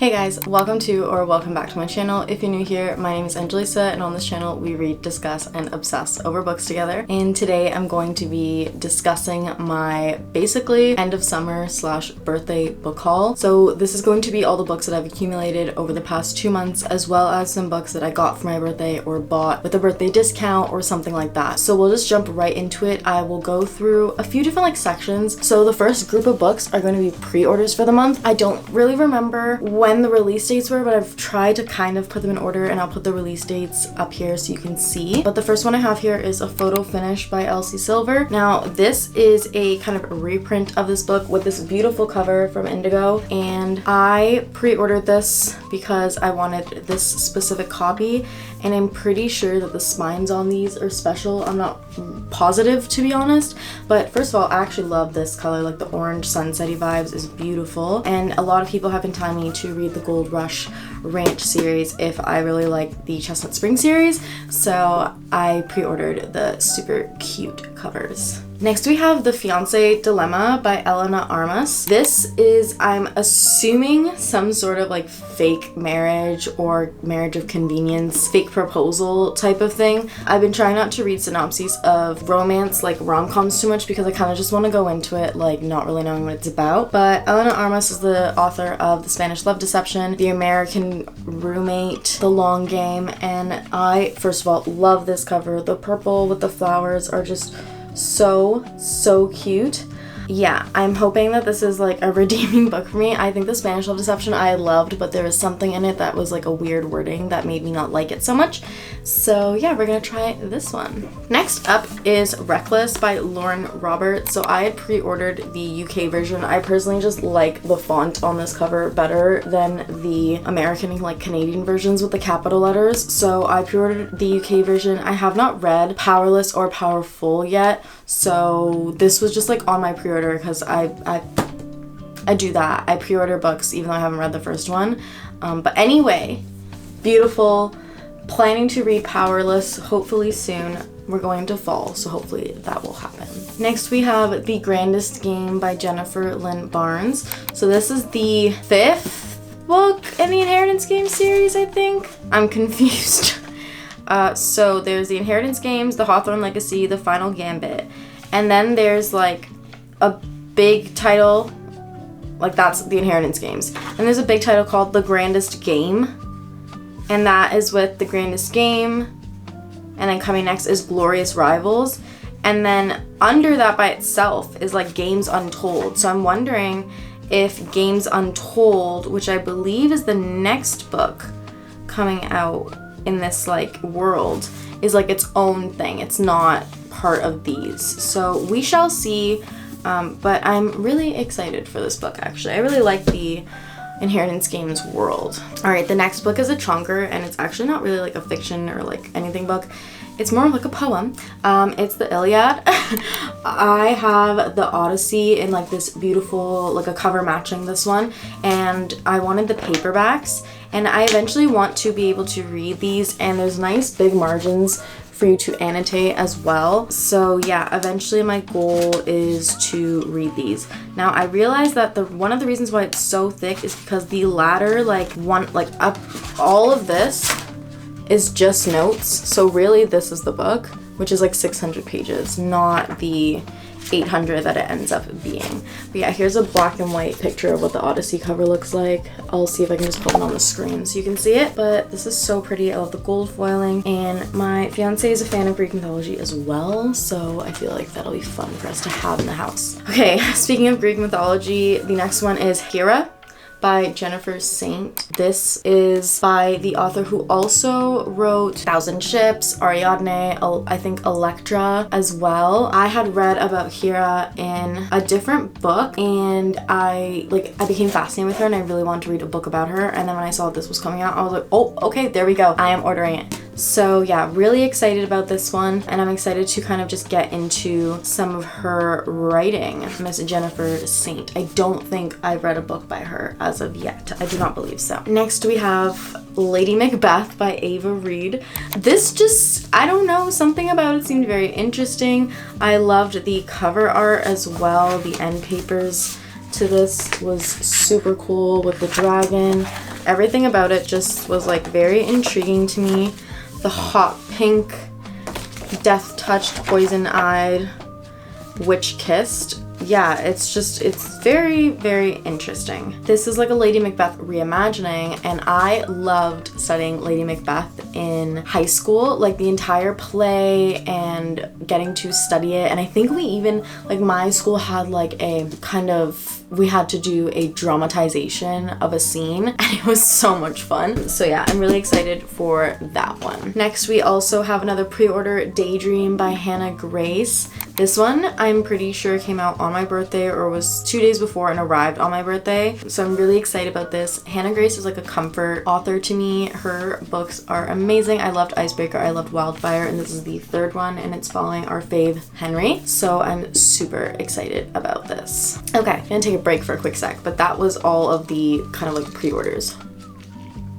Hey guys, welcome back to my channel. If you're new here, my name is Angelisa, and on this channel we read, discuss, and obsess over books together. And today I'm going to be discussing my basically end of summer / birthday book haul. So this is going to be all the books that I've accumulated over the past 2 months, as well as some books that I got for my birthday or bought with a birthday discount or something like that. So we'll just jump right into it. I will go through a few different sections. So the first group of books are going to be pre-orders for the month. I don't really remember when the release dates were, but I've tried to kind of put them in order, and I'll put the release dates up here so you can see. But the first one I have here is A Photo Finish by Elsie Silver. Now this is a kind of reprint of this book with this beautiful cover from Indigo, and I pre-ordered this because I wanted this specific copy, and I'm pretty sure that the spines on these are special. I'm not positive, to be honest, but first of all, I actually love this color. Like the orange sunsetty vibes is beautiful, and a lot of people have been telling me to read the Gold Rush Ranch series if I really like the Chestnut Spring series, so I pre-ordered the super cute covers. Next we have The Fiancé Dilemma by Elena Armas. This is, I'm assuming, some sort of like fake marriage or marriage of convenience, fake proposal type of thing. I've been trying not to read synopses of romance, like rom-coms, too much because I kind of just want to go into it like not really knowing what it's about. But Elena Armas is the author of The Spanish Love Deception, The American Roommate, The Long Game, and I, first of all, love this cover. The purple with the flowers are just so cute. Yeah, I'm hoping that this is like a redeeming book for me. I think The Spanish Love Deception I loved, but there was something in it that was like a weird wording that made me not like it so much. So yeah, we're gonna try this one. Next up is Reckless by Lauren Roberts. So I had pre-ordered the UK version. I personally just like the font on this cover better than the American and like Canadian versions with the capital letters. So I pre-ordered the UK version. I have not read Powerless or Powerful yet, so this was just like on my pre-order because I do that. I pre-order books even though I haven't read the first one. But anyway, beautiful. Planning to read Powerless hopefully soon. We're going into fall, so hopefully that will happen. Next we have The Grandest Game by Jennifer Lynn Barnes. So this is the 5th book in the Inheritance Games series, I think. I'm confused. So there's the Inheritance Games, the Hawthorne Legacy, the Final Gambit, and then there's like a big title, like that's the Inheritance Games, and there's a big title called The Grandest Game, and that is with The Grandest Game, and then coming next is Glorious Rivals, and then under that by itself is like Games Untold. So I'm wondering if Games Untold, which I believe is the next book coming out in this like world, is like its own thing. It's not part of these, so we shall see. But I'm really excited for this book, actually. I really like the Inheritance Games world. Alright, the next book is a chunker, and it's actually not really like a fiction or like anything book. It's more like a poem. It's the Iliad. I have the Odyssey in like this beautiful, like a cover matching this one, and I wanted the paperbacks, and I eventually want to be able to read these, and there's nice big margins for you to annotate as well. So yeah, eventually my goal is to read these. Now I realize that one of the reasons why it's so thick is because the latter up all of this is just notes. So really this is the book, which is like 600 pages, not the 800 that it ends up being. But yeah, here's a black and white picture of what the Odyssey cover looks like. I'll see if I can just put it on the screen so you can see it, but this is so pretty. I love the gold foiling, and my fiance is a fan of Greek mythology as well, so I feel like that'll be fun for us to have in the house. Okay, speaking of Greek mythology, the next one is Hera by Jennifer Saint. This is by the author who also wrote Thousand Ships, Ariadne, I think Electra as well. I had read about Hera in a different book, and I became fascinated with her, and I really wanted to read a book about her, and then when I saw this was coming out, I was like, oh, okay, there we go. I am ordering it. So yeah, really excited about this one, and I'm excited to kind of just get into some of her writing. Miss Jennifer Saint. I don't think I've read a book by her as of yet. I do not believe so. Next we have Lady Macbeth by Ava Reid. This just, I don't know, something about it seemed very interesting. I loved the cover art as well. The end papers to this was super cool with the dragon. Everything about it just was like very intriguing to me. The hot pink, death touched, poison eyed, witch kissed. Yeah, it's very, very interesting. This is like a Lady Macbeth reimagining, and I loved studying Lady Macbeth in high school, like the entire play and getting to study it. And I think we even, like my school had like a kind of, we had to do a dramatization of a scene, and it was so much fun. So yeah, I'm really excited for that one. Next, we also have another pre-order, Daydream by Hannah Grace. This one I'm pretty sure came out on my birthday or was 2 days before and arrived on my birthday. So I'm really excited about this. Hannah Grace is like a comfort author to me. Her books are amazing. I loved Icebreaker, I loved Wildfire, and this is the third one, and it's following our fave Henry. So I'm super excited about this. Okay, I'm gonna take a break for a quick sec, but that was all of the kind of like pre-orders.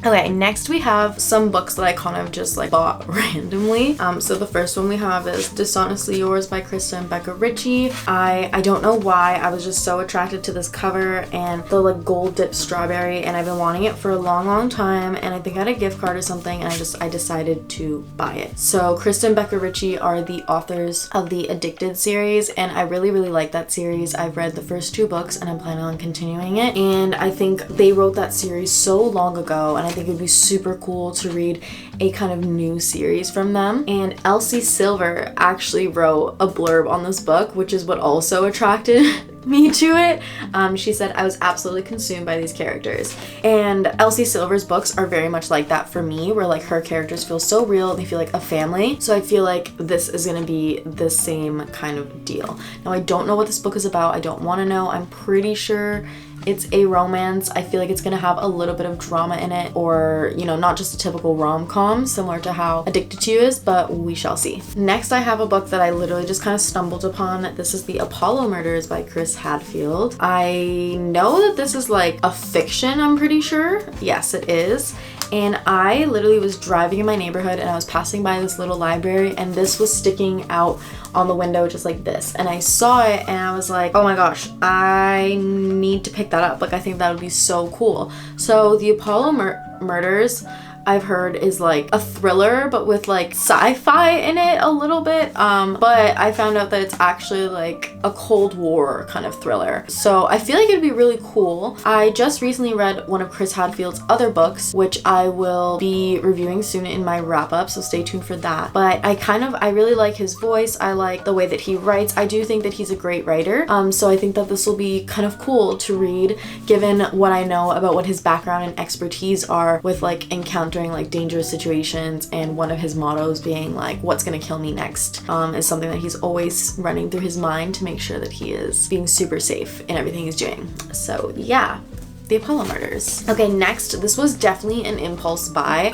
Okay, next we have some books that I kind of just like bought randomly. So the first one we have is Dishonestly Yours by Krista and Becca Ritchie. I don't know why, I was just so attracted to this cover and the like gold dipped strawberry, and I've been wanting it for a long time, and I think I had a gift card or something, and I decided to buy it. So Krista and Becca Ritchie are the authors of the Addicted series, and I really like that series. I've read the first 2 books and I'm planning on continuing it, and I think they wrote that series so long ago, and I think it would be super cool to read a kind of new series from them. And Elsie Silver actually wrote a blurb on this book, which is what also attracted me to it. She said, I was absolutely consumed by these characters. And Elsie Silver's books are very much like that for me, where like her characters feel so real, they feel like a family. So I feel like this is gonna be the same kind of deal. Now I don't know what this book is about, I don't want to know. I'm pretty sure it's a romance. I feel like it's gonna have a little bit of drama in it, or, you know, not just a typical rom-com similar to how Addicted to You is, but we shall see. Next, I have a book that I literally just kind of stumbled upon. This is The Apollo Murders by Chris Hadfield. I know that this is like a fiction, I'm pretty sure. Yes, it is. And I literally was driving in my neighborhood and I was passing by this little library, and this was sticking out on the window just like this, and I saw it and I was like, oh my gosh, I need to pick that up. Like, I think that would be so cool. So The Apollo Murders, I've heard, is like a thriller but with like sci-fi in it a little bit, but I found out that it's actually like a Cold War kind of thriller, so I feel like it'd be really cool. I just recently read one of Chris Hadfield's other books, which I will be reviewing soon in my wrap-up, so stay tuned for that. But I really like his voice, I like the way that he writes. I do think that he's a great writer, so I think that this will be kind of cool to read, given what I know about what his background and expertise are with like encountering like dangerous situations, and one of his mottos being like, what's gonna kill me next, is something that he's always running through his mind to make sure that he is being super safe in everything he's doing. So yeah, The Apollo Murders. Okay, next, this was definitely an impulse buy.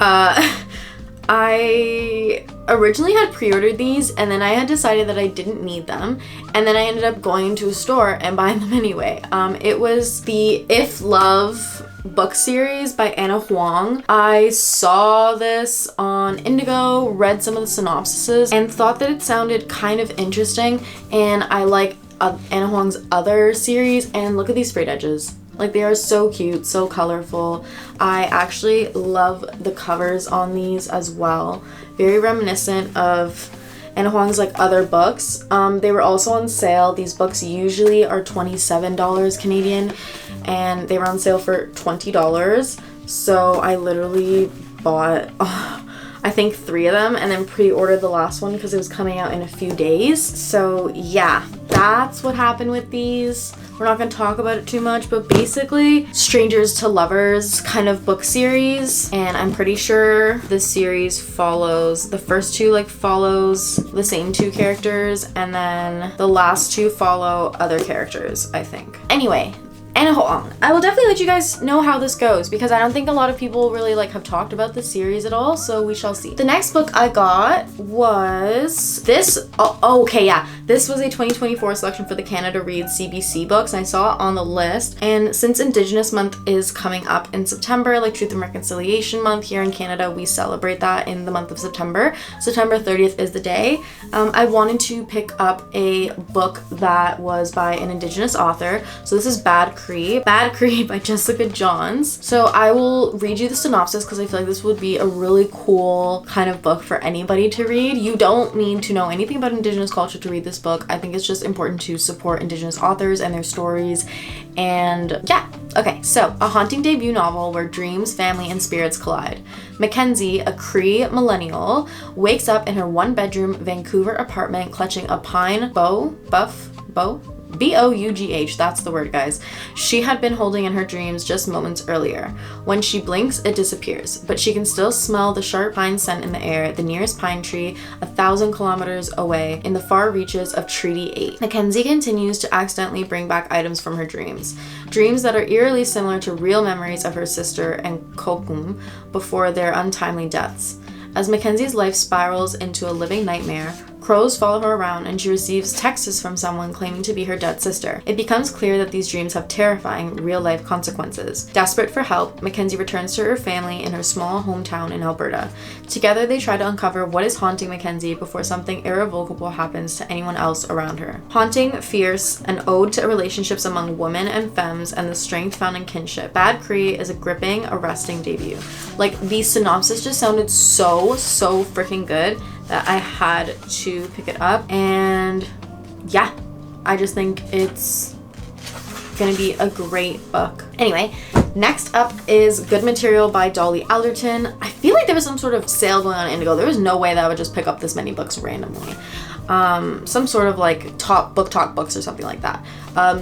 I originally had pre-ordered these, and then I had decided that I didn't need them, and then I ended up going to a store and buying them anyway. It was the If Love book series by Anna Huang. I saw this on Indigo, read some of the synopsises, and thought that it sounded kind of interesting, and I like Anna Huang's other series, and look at these frayed edges. Like, they are so cute, so colorful. I actually love the covers on these as well. Very reminiscent of Anna Huang's like other books. They were also on sale. These books usually are $27 Canadian, and they were on sale for $20. So I literally bought I think 3 of them, and then pre-ordered the last one because it was coming out in a few days. So yeah, that's what happened with these. We're not going to talk about it too much, but basically strangers to lovers kind of book series, and I'm pretty sure this series follows, the first 2 like follows the same 2 characters, and then the last 2 follow other characters, I think. Anyway, Anna Huang. I will definitely let you guys know how this goes, because I don't think a lot of people really like have talked about this series at all, so we shall see. The next book I got was this. Okay, yeah. This was a 2024 selection for the Canada Reads CBC books, and I saw it on the list. And since Indigenous Month is coming up in September, like Truth and Reconciliation Month here in Canada, we celebrate that in the month of September. September 30th is the day. I wanted to pick up a book that was by an Indigenous author. So this is Bad Cree. Bad Cree by Jessica Johns. So I will read you the synopsis because I feel like this would be a really cool kind of book for anybody to read. You don't need to know anything about Indigenous culture to read this book. I think it's just important to support Indigenous authors and their stories. And yeah, okay, so a haunting debut novel where dreams, family, and spirits collide. Mackenzie, a Cree millennial, wakes up in her one-bedroom Vancouver apartment clutching a pine B-O-U-G-H, that's the word, guys, she had been holding in her dreams just moments earlier. When she blinks, it disappears, but she can still smell the sharp pine scent in the air at the nearest pine tree 1,000 kilometers away in the far reaches of Treaty 8. Mackenzie continues to accidentally bring back items from her dreams that are eerily similar to real memories of her sister and Kokum before their untimely deaths. As Mackenzie's life spirals into a living nightmare, crows follow her around and she receives texts from someone claiming to be her dead sister. It becomes clear that these dreams have terrifying, real-life consequences. Desperate for help, Mackenzie returns to her family in her small hometown in Alberta. Together, they try to uncover what is haunting Mackenzie before something irrevocable happens to anyone else around her. Haunting, fierce, an ode to relationships among women and femmes and the strength found in kinship. Bad Cree is a gripping, arresting debut. Like, the synopsis just sounded so freaking good that I had to pick it up, and yeah, I just think it's gonna be a great book. Anyway, next up is Good Material by Dolly Alderton. I feel like there was some sort of sale going on Indigo. There was no way that I would just pick up this many books randomly. Some sort of like top booktok books or something like that.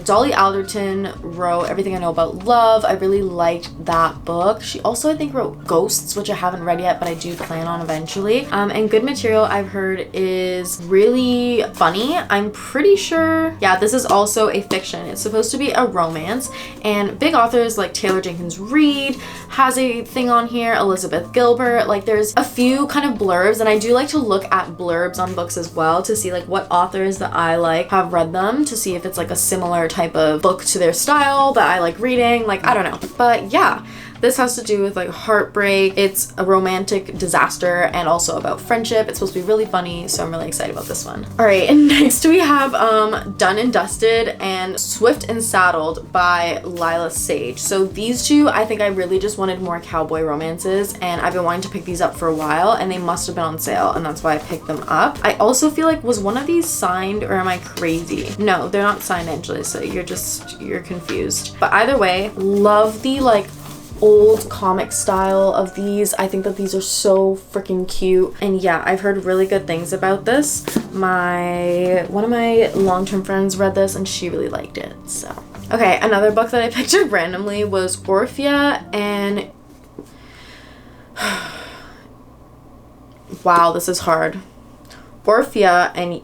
Dolly Alderton wrote Everything I Know About Love. I really liked that book. She also, I think, wrote Ghosts, which I haven't read yet, but I do plan on eventually. And Good Material, I've heard, is really funny. I'm pretty sure, yeah, this is also a fiction. It's supposed to be a romance, and big authors like Taylor Jenkins Reid has a thing on here, Elizabeth Gilbert. Like, there's a few kind of blurbs, and I do like to look at blurbs on books as well to see like what authors that I like have read them, to see if it's like a similar type of book to their style that I like reading. Like, I don't know, but yeah, this has to do with like heartbreak. It's a romantic disaster and also about friendship. It's supposed to be really funny, so I'm really excited about this one. All right, and next we have Done and Dusted and Swift and Saddled by Lila Sage. So these two, I think I really just wanted more cowboy romances, and I've been wanting to pick these up for a while, and they must have been on sale, and that's why I picked them up. I also feel like, was one of these signed, or am I crazy? No, they're not signed, Angela, so you're confused. But either way, love the like old comic style of these. I think that these are so freaking cute, and yeah, I've heard really good things about this. One of my long-term friends read this and she really liked it. So okay, another book that I picked up randomly was Orphea and wow, this is hard. Orphea and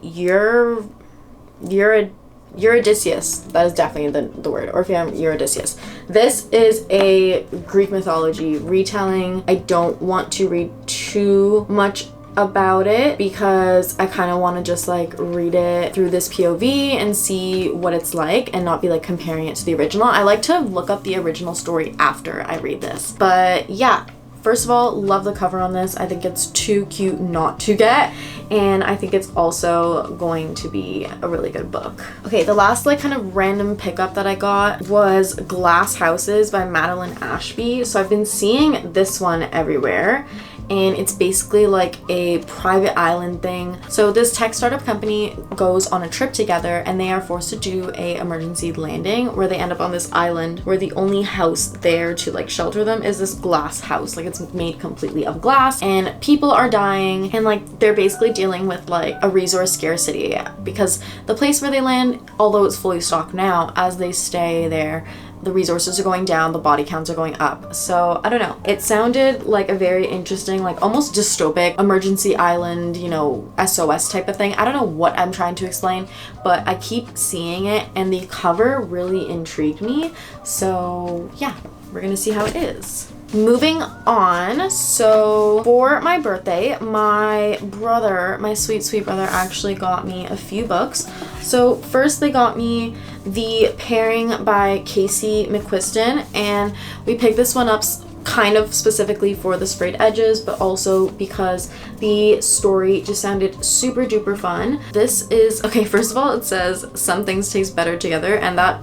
Eurydice. That is definitely the word. Orphea and Eurydice. This is a Greek mythology retelling. I don't want to read too much about it because I kind of want to just like read it through this POV and see what it's like and not be like comparing it to the original. I like to look up the original story after I read this. But yeah, first of all, love the cover on this. I think it's too cute not to get, and I think it's also going to be a really good book. Okay, the last like kind of random pickup that I got was Glass Houses by Madeline Ashby. So I've been seeing this one everywhere, and it's basically like a private island thing. So this tech startup company goes on a trip together and they are forced to do a emergency landing where they end up on this island where the only house there to like shelter them is this glass house. Like, it's made completely of glass and people are dying, and like they're basically dealing with like a resource scarcity because the place where they land, although it's fully stocked now, as they stay there, the resources are going down, the body counts are going up. So I don't know, it sounded like a very interesting, like almost dystopic emergency island, you know, SOS type of thing. I don't know what I'm trying to explain, but I keep seeing it and the cover really intrigued me. So yeah, we're gonna see how it is. Moving on, so for my birthday, my brother, my sweet brother, actually got me a few books. So first they got me The Pairing by Casey McQuiston, and we picked this one up kind of specifically for the frayed edges, but also because the story just sounded super duper fun. This is, okay, first of all, it says some things taste better together, and that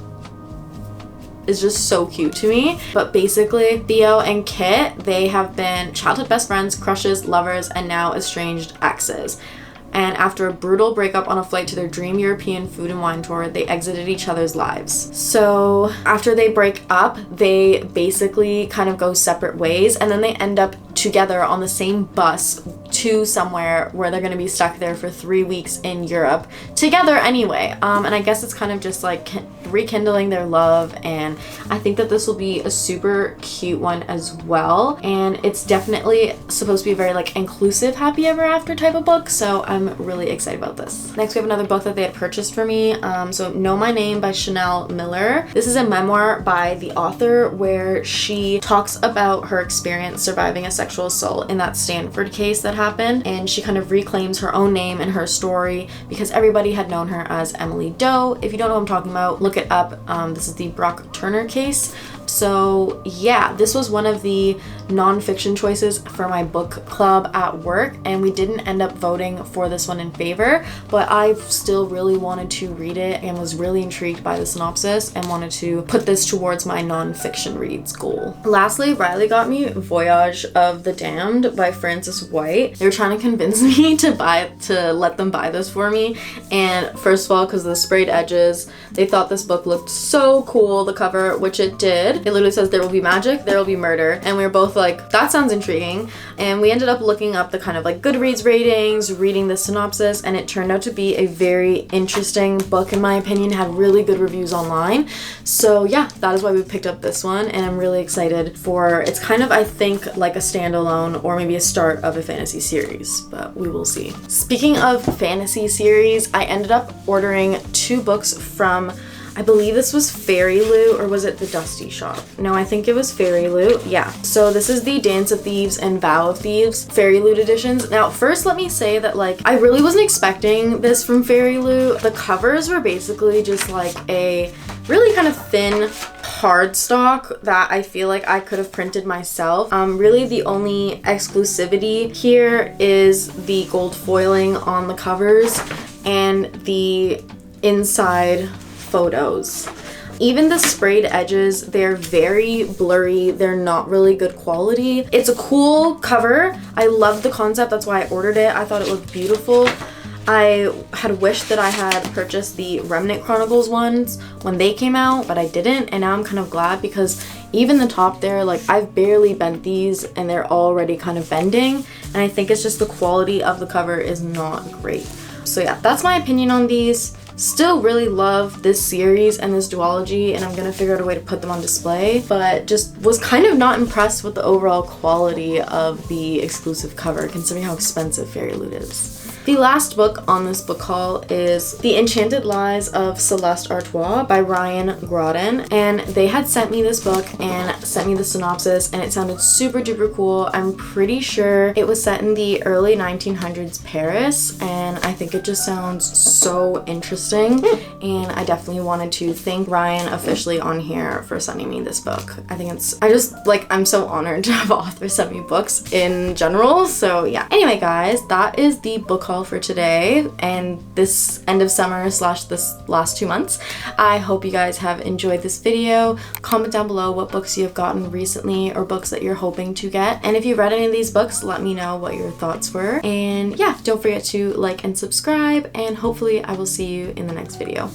is just so cute to me. But basically, Theo and Kit, they have been childhood best friends, crushes, lovers, and now estranged exes. And after a brutal breakup on a flight to their dream European food and wine tour, they exited each other's lives. So after they break up, they basically kind of go separate ways, and then they end up together on the same bus to somewhere where they're going to be stuck there for 3 weeks in Europe together anyway. And I guess it's kind of just like rekindling their love, and I think that this will be a super cute one as well. And it's definitely supposed to be a very like inclusive happy ever after type of book, so I'm really excited about this. Next, we have another book that they had purchased for me. So Know My Name by Chanel Miller. This is a memoir by the author where she talks about her experience surviving a sexual assault in that Stanford case that happened, and she kind of reclaims her own name and her story because everybody had known her as Emily Doe. If you don't know what I'm talking about, look it up. This is the Brock Turner case. So yeah, this was one of the non-fiction choices for my book club at work, and we didn't end up voting for this one in favor, but I still really wanted to read it and was really intrigued by the synopsis and wanted to put this towards my non-fiction reads goal. Lastly, Riley got me Voyage of the Damned by Frances White. They were trying to convince me to let them buy this for me, and first of all, because of the sprayed edges, they thought this book looked so cool, the cover, which it did. It literally says there will be magic, there will be murder, and we were both like, that sounds intriguing. And we ended up looking up the kind of like Goodreads ratings, reading the synopsis, and it turned out to be a very interesting book in my opinion, had really good reviews online. So yeah, that is why we picked up this one, and I'm really excited for, it's kind of, I think, like a standalone or maybe a start of a fantasy series, but we will see. Speaking of fantasy series, I ended up ordering 2 books from, I believe this was Fairy Loot, or was it the Dusty Shop? No, I think it was Fairy Loot. Yeah. So this is the Dance of Thieves and Vow of Thieves Fairy Loot editions. Now, first let me say that like I really wasn't expecting this from Fairy Loot. The covers were basically just like a really kind of thin cardstock that I feel like I could have printed myself. Really the only exclusivity here is the gold foiling on the covers and the inside photos. Even the sprayed edges, they're very blurry. They're not really good quality. It's a cool cover. I love the concept. That's why I ordered it. I thought it looked beautiful. I had wished that I had purchased the Remnant Chronicles ones when they came out, but I didn't, and now I'm kind of glad because even the top there, like I've barely bent these and they're already kind of bending, and I think it's just the quality of the cover is not great. So yeah, that's my opinion on these. Still really love this series and this duology, and I'm gonna figure out a way to put them on display, but just was kind of not impressed with the overall quality of the exclusive cover considering how expensive Fairy Loot is. The last book on this book haul is The Enchanted Lies of Celeste Artois by Ryan Groden, and they had sent me this book and sent me the synopsis, and it sounded super duper cool. I'm pretty sure it was set in the early 1900s Paris, and I think it just sounds so interesting, and I definitely wanted to thank Ryan officially on here for sending me this book. I'm so honored to have authors send me books in general, so yeah. Anyway guys, that is the book haul for today and this end of summer / this last 2 months. I hope you guys have enjoyed this video. Comment down below what books you have gotten recently or books that you're hoping to get, and if you read any of these books, let me know what your thoughts were. And yeah, don't forget to like and subscribe, and hopefully I will see you in the next video.